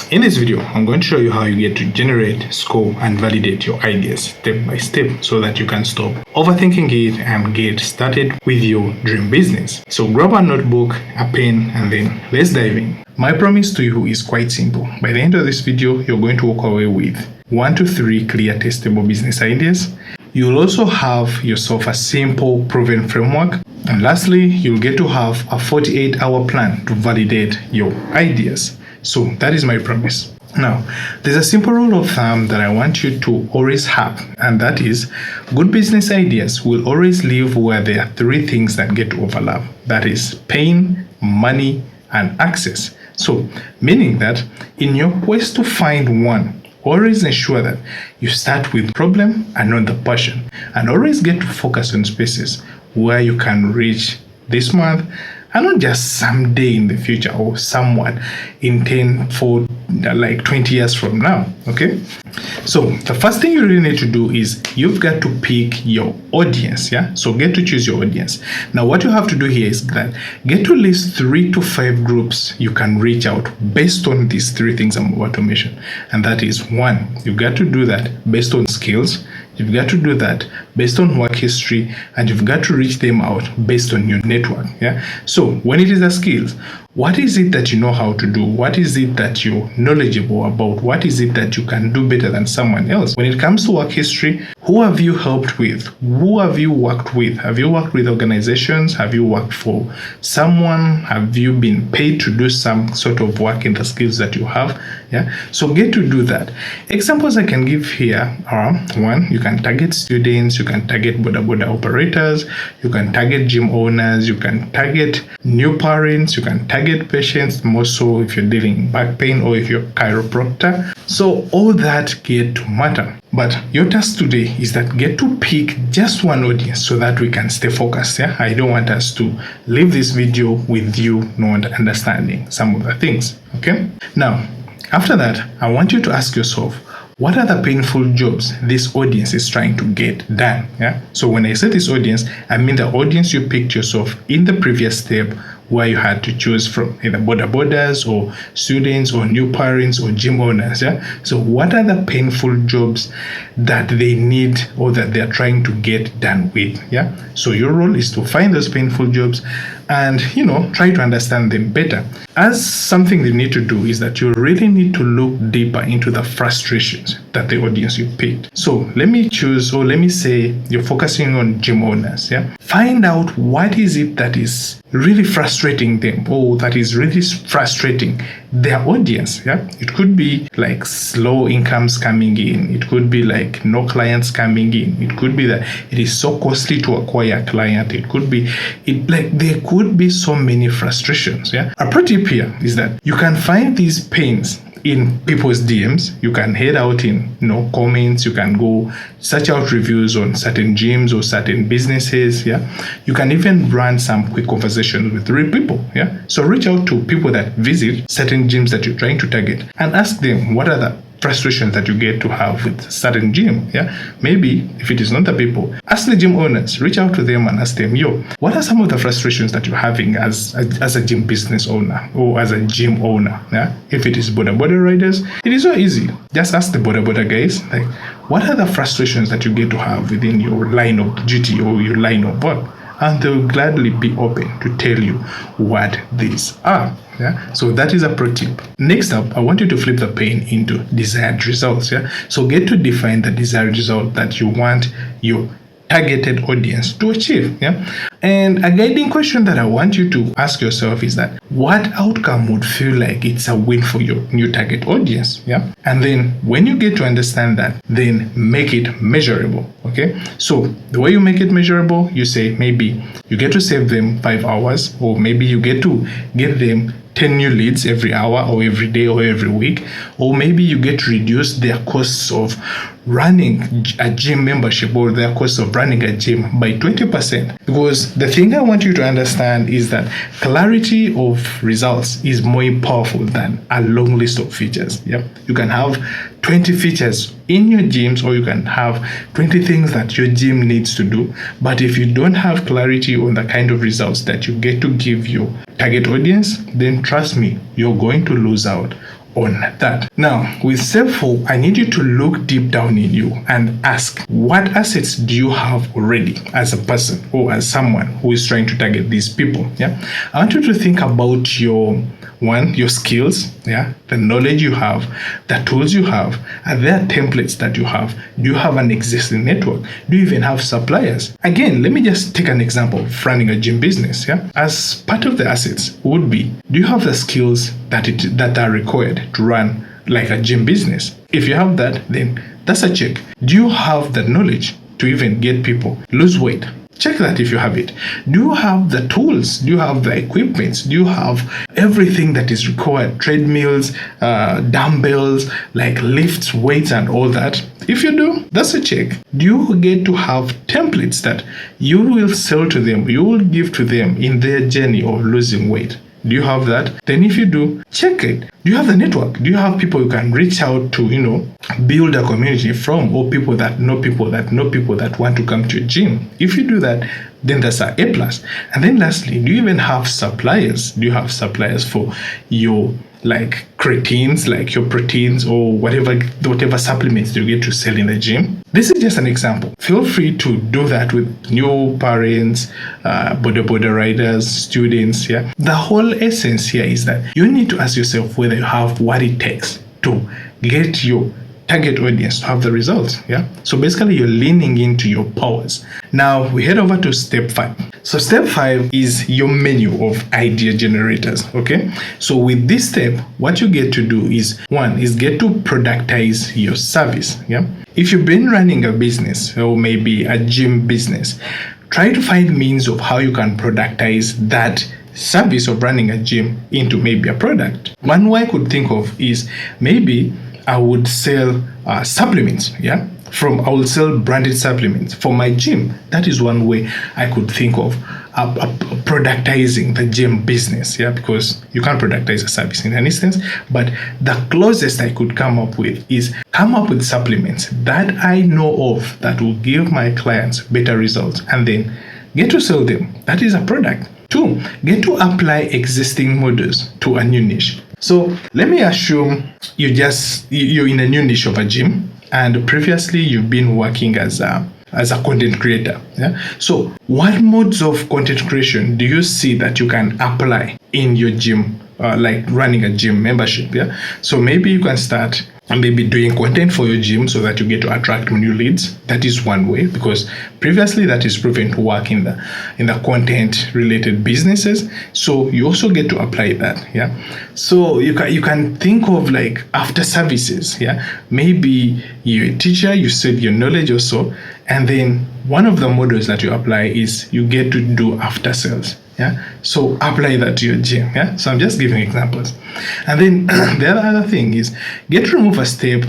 In this video, I'm going to show you how you get to generate, score, and validate your ideas step by step so that you can stop overthinking it and get started with your dream business. So grab a notebook, a pen, and then let's dive in. My promise to you is quite simple. By the end of this video, you're going to walk away with 1 to 3 clear testable business ideas. You'll also have yourself a simple proven framework. And lastly, you'll get to have a 48-hour plan to validate your ideas. So that is my promise. Now, there's a simple rule of thumb that I want you to always have, and that is good business ideas will always live where there are 3 things that get to overlap. That is pain, money, and access. So, meaning that in your quest to find one, always ensure that you start with problem and not the passion, and always get to focus on spaces where you can reach this month and not just someday in the future or someone in 10 for like 20 years from now. Okay, so the first thing you really need to do is you've got to pick your audience. So get to choose your audience. Now what you have to do here is that get to list 3 to 5 groups you can reach out based on these 3 things I'm about to mention. And that is 1, you've got to do that based on skills. You've got to do that based on work history, and you've got to reach them out based on your network. So when it is a skills, what is it that you know how to do? What is it that you're knowledgeable about? What is it that you can do better than someone else? When it comes to work history, who have you helped with? Who have you worked with? Have you worked with organizations? Have you worked for someone? Have you been paid to do some sort of work in the skills that you have? So get to do that. Examples I can give here are 1, you can target students, you can target border operators, you can target gym owners, you can target new parents, you can target patients, more so if you're dealing back pain or if you're a chiropractor. So all that get to matter. But your task today is that get to pick just one audience so that we can stay focused. I don't want us to leave this video with you not understanding some of the things. Okay, now after that, I want you to ask yourself, what are the painful jobs this audience is trying to get done? So when I say this audience, I mean the audience you picked yourself in the previous step, where you had to choose from either borders or students or new parents or gym owners. So what are the painful jobs that they need or that they're trying to get done with? So your role is to find those painful jobs and try to understand them better. As something you need to do is that you really need to look deeper into the frustrations that the audience you picked. So let me say you're focusing on gym owners. Find out what is it that is really frustrating them, or that is really frustrating their audience. It could be like slow incomes coming in. It could be like no clients coming in. It could be that it is so costly to acquire a client. It could be there could be so many frustrations. A pro tip here is that you can find these pains in people's DMs. You can head out in comments. You can go search out reviews on certain gyms or certain businesses. You can even run some quick conversations with real people. So reach out to people that visit certain gyms that you're trying to target and ask them what are the frustrations that you get to have with certain gym. Maybe if it is not the people, ask the gym owners, reach out to them and ask them, what are some of the frustrations that you're having as a gym business owner or as a gym owner? If it is border riders, it is so easy. Just ask the border guys, like, what are the frustrations that you get to have within your line of duty or your line of work? And they will gladly be open to tell you what these are. So that is a pro tip. Next up, I want you to flip the pain into desired results. So get to define the desired result that you want your targeted audience to achieve. And a guiding question that I want you to ask yourself is that what outcome would feel like it's a win for your new target audience? And then when you get to understand that, then make it measurable. Okay, so the way you make it measurable, you say maybe you get to save them 5 hours, or maybe you get to get them 10 new leads every hour or every day or every week, or maybe you get to reduce their costs of running a gym membership or their cost of running a gym by 20%. Because the thing I want you to understand is that clarity of results is more powerful than a long list of features. You can have 20 features in your gyms, or you can have 20 things that your gym needs to do. But if you don't have clarity on the kind of results that you get to give your target audience, then trust me, you're going to lose out on that. Now, with step 4, I need you to look deep down in you and ask, what assets do you have already as a person or as someone who is trying to target these people? Yeah, I want you to think about your skills, the knowledge you have, the tools you have, are there templates that you have? Do you have an existing network? Do you even have suppliers? Again, let me just take an example of running a gym business. As part of the assets would be, do you have the skills that are required to run like a gym business? If you have that, then that's a check. Do you have the knowledge to even get people lose weight? Check that if you have it. Do you have the tools? Do you have the equipment? Do you have everything that is required? Treadmills, dumbbells, like lifts, weights, and all that? If you do, that's a check. Do you get to have templates that you will sell to them, you will give to them in their journey of losing weight? Do you have that? Then if you do, check it. Do you have the network? Do you have people you can reach out to, build a community from, or people that know people that know people that want to come to your gym? If you do that, then that's an A+. And then lastly, do you even have suppliers? Do you have suppliers for your creatines, like your proteins, or whatever supplements you get to sell in the gym? This is just an example. Feel free to do that with new parents, border riders, students. The whole essence here is that you need to ask yourself whether you have what it takes to get your target audience to have the results. So basically you're leaning into your powers. Now we head over to step 5. So step 5 is your menu of idea generators. Okay, so with this step, what you get to do is, 1 is get to productize your service. If you've been running a business, or maybe a gym business, try to find means of how you can productize that service of running a gym into maybe a product. One way I could think of is, maybe I would sell supplements. I will sell branded supplements for my gym. That is one way I could think of productizing the gym business. Because you can't productize a service in an instance, but the closest I could come up with is come up with supplements that I know of that will give my clients better results, and then get to sell them. That is a product. 2, get to apply existing models to a new niche. So let me assume you're in a new niche of a gym, and previously you've been working as a content creator. So what modes of content creation do you see that you can apply in your gym, like running a gym membership? So maybe you can start and maybe doing content for your gym so that you get to attract new leads. That is one way, because previously that is proven to work in the content related businesses. So you also get to apply that. So you can think of like after services. Maybe you're a teacher, you sell your knowledge also, and then one of the models that you apply is you get to do after sales. So apply that to your gym. So I'm just giving examples. And then the other thing is, get to remove a step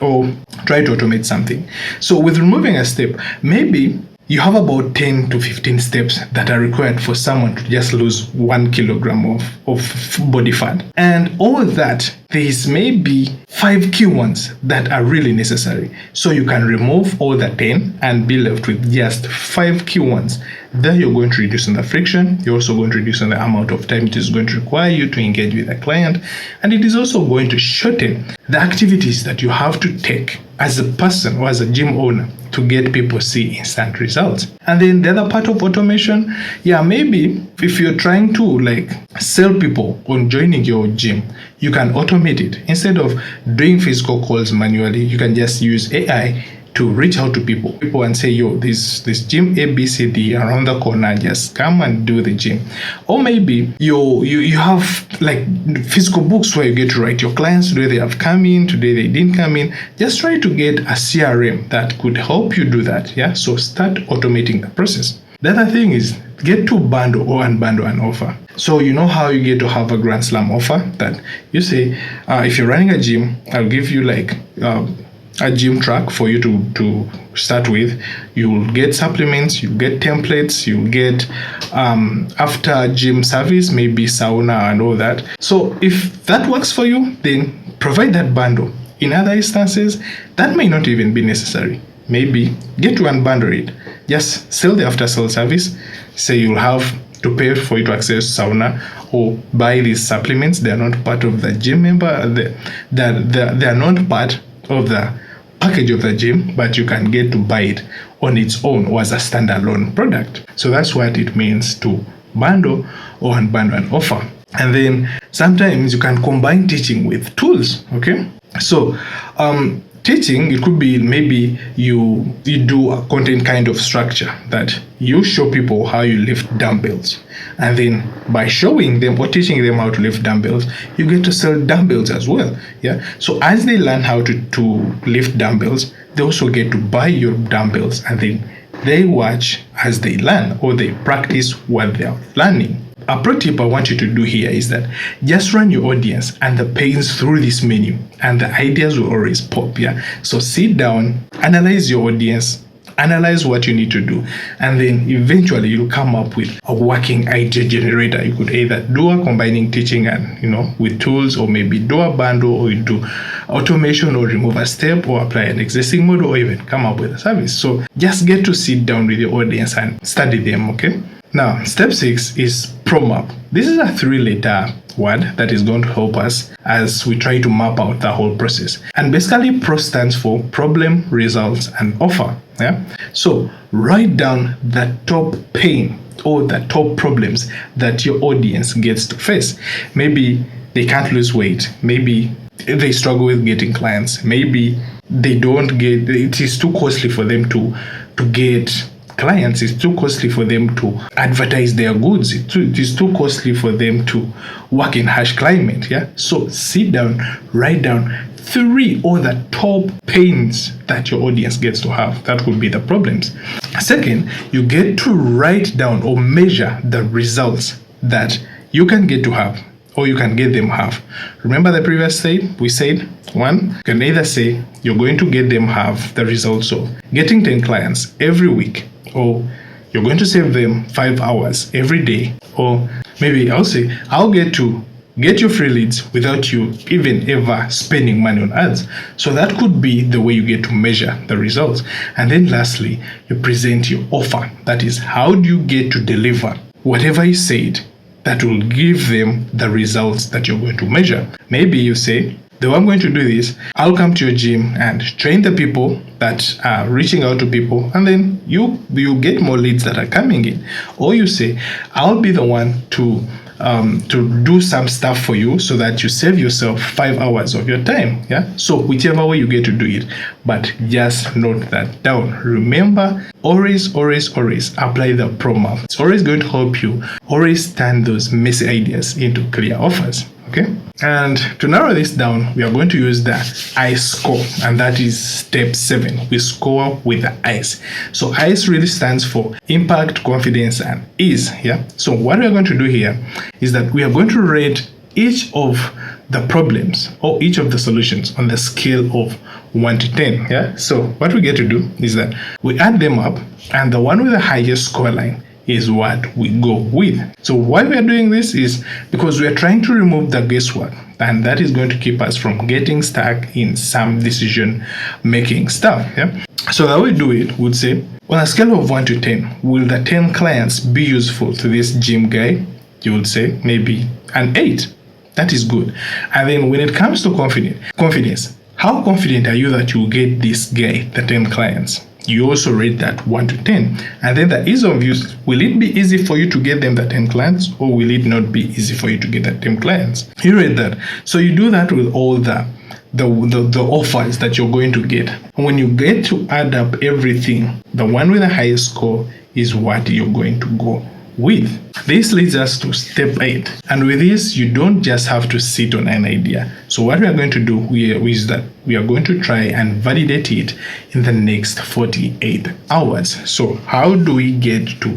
or try to automate something. So with removing a step, maybe you have about 10 to 15 steps that are required for someone to just lose 1 kilogram of body fat. And all that, there is maybe 5 key ones that are really necessary. So you can remove all the 10 and be left with just 5 key ones. Then you're going to reduce on the friction. You're also going to reduce on the amount of time it is going to require you to engage with a client. And it is also going to shorten the activities that you have to take as a person or as a gym owner to get people see instant results. And then the other part of automation, maybe if you're trying to sell people on joining your gym, you can automate it. Instead of doing physical calls manually, you can just use AI to reach out to people and say, yo, this gym ABCD around the corner, just come and do the gym. Or maybe you have physical books where you get to write your clients, today they have come in, today they didn't come in. Just try to get a CRM that could help you do that. So start automating the process. The other thing is, get to bundle or unbundle an offer. So you know how you get to have a grand slam offer that you say, if you're running a gym, I'll give you a gym track for you to start with. You'll get supplements, you get templates, you get after gym service, maybe sauna and all that. So if that works for you, then provide that bundle. In other instances, that may not even be necessary. Maybe get to unbundle it. Just sell the after sale service. Say you'll have to pay for you to access sauna or buy these supplements. They are not part of the gym member. They are not part of the package of the gym, but you can get to buy it on its own or as a standalone product. So that's what it means to bundle or unbundle an offer. And then sometimes you can combine teaching with tools. Okay, so teaching, it could be maybe you do a content kind of structure that you show people how you lift dumbbells, and then by showing them or teaching them how to lift dumbbells, you get to sell dumbbells as well. Yeah, so as they learn how to lift dumbbells, they also get to buy your dumbbells, and then they watch as they learn or they practice what they are learning. A pro tip I want you to do here is that just run your audience and the pains through this menu, and the ideas will always pop. Yeah, so sit down, analyze your audience, analyze what you need to do, and then eventually you'll come up with a working idea generator. You could either do a combining teaching and with tools, or maybe do a bundle, or you do automation, or remove a step, or apply an existing model, or even come up with a service. So just get to sit down with your audience and study them. Okay, now step 6 is pro map. This is a 3-letter word that is going to help us as we try to map out the whole process. And basically, pro stands for problem, results, and offer. Yeah, so write down the top pain or the top problems that your audience gets to face. Maybe they can't lose weight, maybe they struggle with getting clients, maybe they don't get, it is too costly for them to get clients, it's too costly for them to advertise their goods, it is too costly for them to work in harsh climate. Yeah, so sit down, write down 3 or the top pains that your audience gets to have. That would be the problems. Second, you get to write down or measure the results that you can get to have, or you can get them have. Remember the previous we said 1, you can either say you're going to get them have the results of getting 10 clients every week, or you're going to save them 5 hours every day, or maybe I'll say I'll get to get your free leads without you even ever spending money on ads. So that could be the way you get to measure the results. And then lastly, you present your offer. That is, how do you get to deliver whatever you said that will give them the results that you're going to measure. Maybe you say, the way I'm going to do this, I'll come to your gym and train the people that are reaching out to people, and then you get more leads that are coming in. Or you say, I'll be the one to do some stuff for you so that you save yourself 5 hours of your time. Yeah, so whichever way you get to do it, but just note that down. Remember, always apply the promo. It's always going to help you always turn those messy ideas into clear offers. Okay, and to narrow this down, we are going to use the ICE score, and that is step 7. We score with the ICE. So ICE really stands for impact, confidence, and ease. Yeah, so what we are going to do here is that we are going to rate each of the problems or each of the solutions on the scale of 1 to 10. Yeah, so what we get to do is that we add them up, and the one with the highest score line is what we go with. So why we are doing this is because we are trying to remove the guesswork, and that is going to keep us from getting stuck in some decision making stuff. Yeah, so how we do it would say, on a scale of 1 to 10, will the 10 clients be useful to this gym guy? You would say maybe an 8. That is good. And then when it comes to confidence, how confident are you that you will get this guy the 10 clients? You also rate that 1 to 10. And then the ease of use, will it be easy for you to get them the 10 clients, or will it not be easy for you to get the 10 clients? You rate that. So you do that with all the offers that you're going to get. And when you get to add up everything, the one with the highest score is what you're going to go with. This leads us to step 8. And with this, you don't just have to sit on an idea. So what we are going to do is that we are going to try and validate it in the next 48 hours. So how do we get to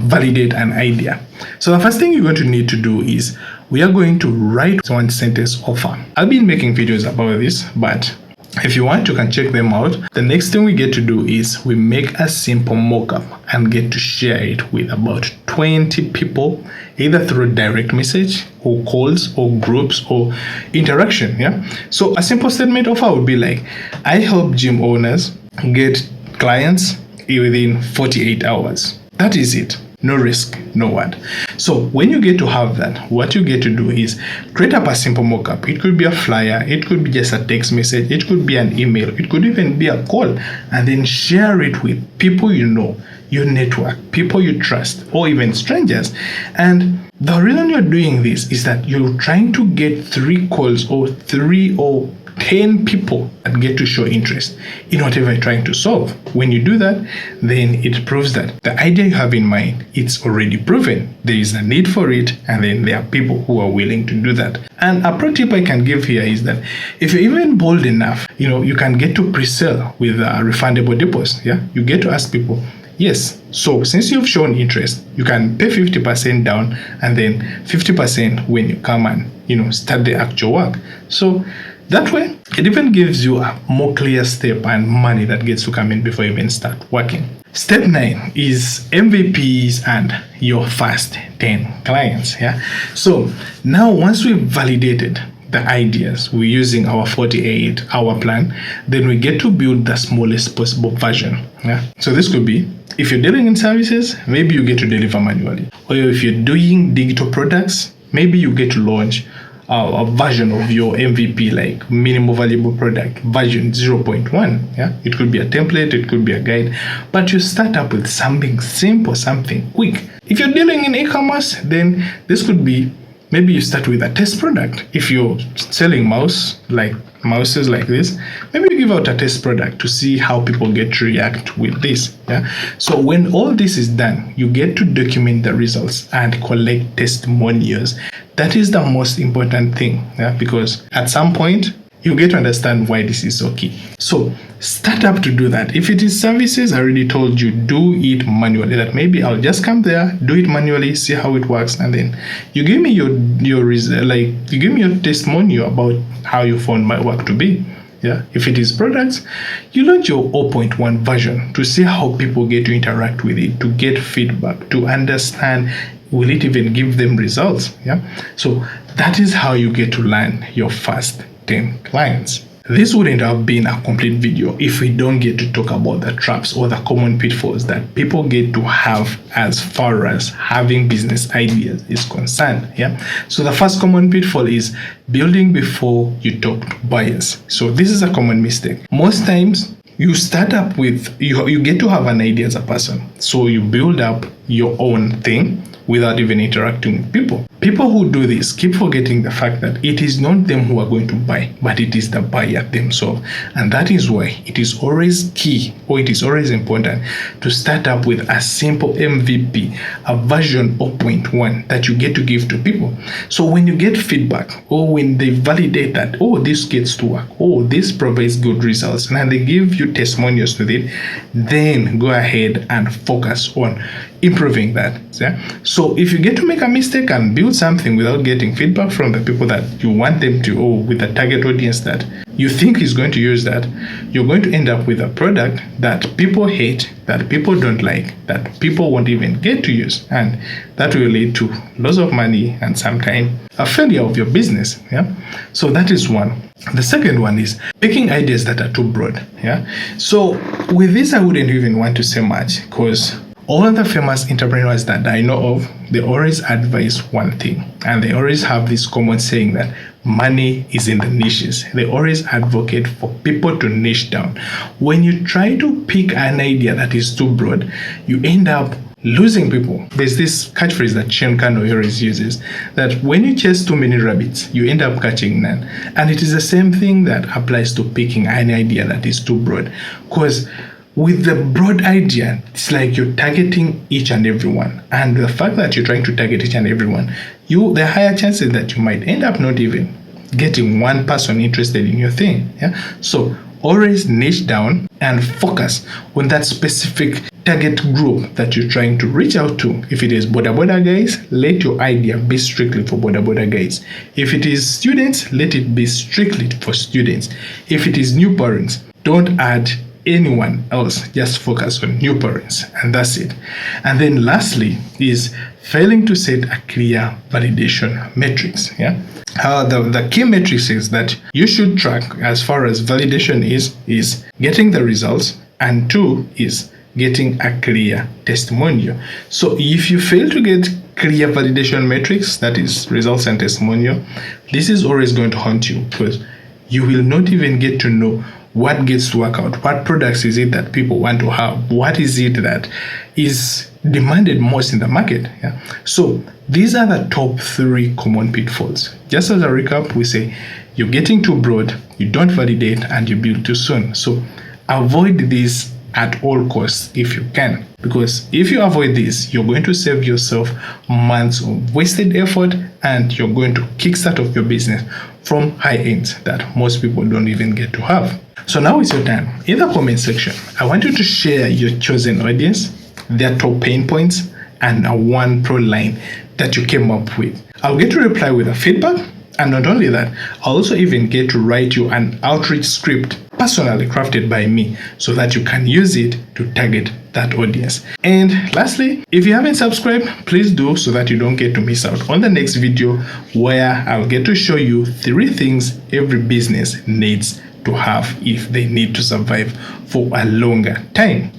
validate an idea? So the first thing you're going to need to do is we are going to write 1 sentence offer. I've been making videos about this, but if you want, you can check them out. The next thing we get to do is we make a simple mock-up and get to share it with about 20 people, either through direct message or calls or groups or interaction. Yeah. So a simple statement offer would be like, I help gym owners get clients within 48 hours. That is it. no risk, no what. So when you get to have that, what you get to do is create up a simple mockup. It could be a flyer, it could be just a text message, it could be an email, it could even be a call, and then share it with people you know, your network, people you trust, or even strangers. And the reason you're doing this is that you're trying to get 3 calls or 3 or 10 people that get to show interest in whatever you're trying to solve. When you do that, then it proves that the idea you have in mind, it's already proven. There is a need for it, and then there are people who are willing to do that. And a pro tip I can give here is that if you're even bold enough, you can get to pre-sell with refundable deposits. Yeah, you get to ask people, yes, so since you've shown interest, you can pay 50% down and then 50% when you come and start the actual work. So that way, it even gives you a more clear step and money that gets to come in before you even start working. Step 9 is MVPs and your first 10 clients. Yeah. So now once we've validated the ideas, we're using our 48-hour plan, then we get to build the smallest possible version. Yeah. So this could be, if you're dealing in services, maybe you get to deliver manually. Or if you're doing digital products, maybe you get to launch a version of your MVP, like minimum valuable product version 0.1. Yeah, it could be a template, it could be a guide, but you start up with something simple, something quick. If you're dealing in e-commerce, then this could be, maybe you start with a test product. If you're selling mouses like this, maybe you give out a test product to see how people get to react with this. Yeah. So when all this is done, you get to document the results and collect testimonials. That is the most important thing, yeah, because at some point you get to understand why this is so key. So start up to do that. If it is services, I already told you, do it manually. That maybe I'll just come there, do it manually, see how it works, and then you give me your you give me your testimonial about how you found my work to be. Yeah. If it is products, you launch your 0.1 version to see how people get to interact with it, to get feedback, to understand, will it even give them results? Yeah. So that is how you get to land your first 10 clients. This wouldn't have been a complete video if we don't get to talk about the traps or the common pitfalls that people get to have as far as having business ideas is concerned. Yeah. So the first common pitfall is building before you talk to buyers. So this is a common mistake. Most times you start up with, you get to have an idea as a person. So you build up your own thing without even interacting with people. People who do this keep forgetting the fact that it is not them who are going to buy, but it is the buyer themselves. And that is why it is always key, or it is always important to start up with a simple MVP, a version 0.1 that you get to give to people. So when you get feedback, or when they validate that, oh, this gets to work, oh, this provides good results, and they give you testimonials with it, then go ahead and focus on improving that. Yeah? So if you get to make a mistake and build something without getting feedback from the people that you want them to, or with the target audience that you think is going to use that, you're going to end up with a product that people hate, that people don't like, that people won't even get to use. And that will lead to loss of money and sometimes a failure of your business. Yeah. So that is one. The second one is picking ideas that are too broad. Yeah. So with this, I wouldn't even want to say much, because all the famous entrepreneurs that I know of, they always advise one thing, and they always have this common saying that money is in the niches. They always advocate for people to niche down. When you try to pick an idea that is too broad, you end up losing people. There's this catchphrase that Sean Kano always uses, that when you chase too many rabbits, you end up catching none. And it is the same thing that applies to picking an idea that is too broad, because with the broad idea, it's like you're targeting each and everyone. And the fact that you're trying to target each and everyone, there are higher chances that you might end up not even getting one person interested in your thing. Yeah. So always niche down and focus on that specific target group that you're trying to reach out to. If it is boda guys, let your idea be strictly for boda guys. If it is students, let it be strictly for students. If it is new parents, don't add anyone else, just focus on new parents, and that's it. And then lastly is failing to set a clear validation metrics. Yeah. The key metrics is that you should track as far as validation is getting the results, and 2 is getting a clear testimonial. So if you fail to get clear validation metrics, that is results and testimonial, this is always going to haunt you, because you will not even get to know what gets to work out. What products is it that people want to have? What is it that is demanded most in the market? Yeah. So these are the top 3 common pitfalls. Just as a recap, we say you're getting too broad, you don't validate, and you build too soon. So avoid this at all costs if you can, because if you avoid this, you're going to save yourself months of wasted effort, and you're going to kickstart off your business from high ends that most people don't even get to have. So now it's your time. In the comment section, I want you to share your chosen audience, their top pain points, and a 1 pro line that you came up with. I'll get to reply with a feedback, and not only that, I'll also even get to write you an outreach script personally crafted by me, so that you can use it to target that audience. And lastly, if you haven't subscribed, please do, so that you don't get to miss out on the next video, where I'll get to show you 3 things every business needs to have if they need to survive for a longer time.